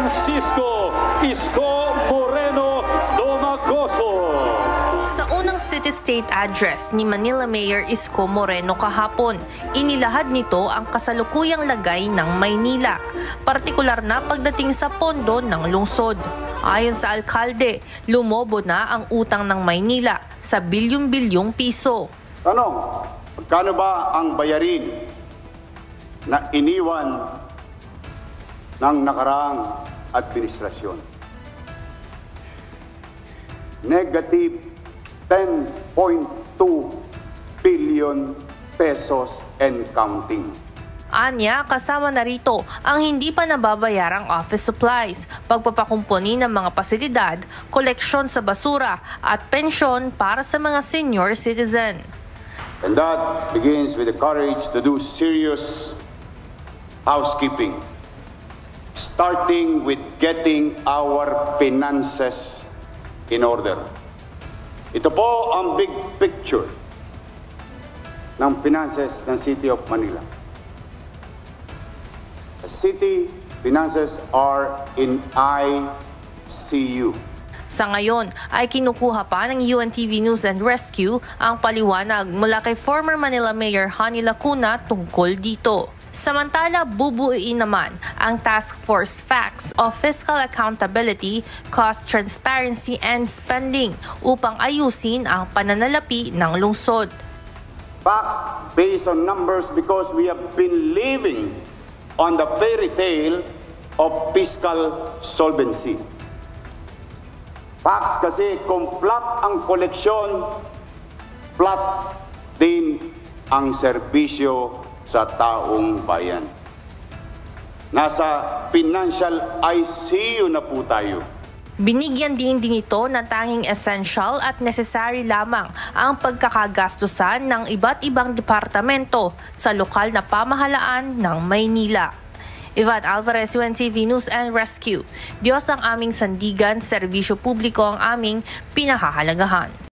Francisco Isko Moreno Domagoso. Sa unang city-state address ni Manila Mayor Isko Moreno kahapon, inilahad nito ang kasalukuyang lagay ng Maynila, partikular na pagdating sa pondo ng lungsod. Ayon sa alkalde, lumobo na ang utang ng Maynila sa bilyong-bilyong piso. Tanong, magkano ba ang bayarin na iniwan ng nakaraang administrasyon? Negative 10.2 billion pesos and counting. Anya, kasama na rito ang hindi pa nababayarang office supplies, pagpapakumpuni ng mga pasilidad, koleksyon sa basura at pensyon para sa mga senior citizen. And that begins with the courage to do serious housekeeping, starting with getting our finances in order. Ito po ang big picture ng finances ng City of Manila. The city finances are in ICU. Sa ngayon ay kinukuha pa ng UNTV News and Rescue ang paliwanag mula kay former Manila Mayor Honey Lacuna tungkol dito. Samantala, bubuuin naman ang Task Force Facts of Fiscal Accountability, Cost Transparency and Spending upang ayusin ang pananalapi ng lungsod. Facts based on numbers because we have been living on the fairy tale of fiscal solvency. Facts kasi kung flat ang koleksyon, flat din ang serbisyo sa taong bayan. Nasa financial ICU na po tayo. Binigyan din ito na tanging essential at necessary lamang ang pagkakagastusan ng iba't ibang departamento sa lokal na pamahalaan ng Maynila. Ivan Alvarez, UNTV News and Rescue. Diyos ang aming sandigan, serbisyo publiko ang aming pinahahalagahan.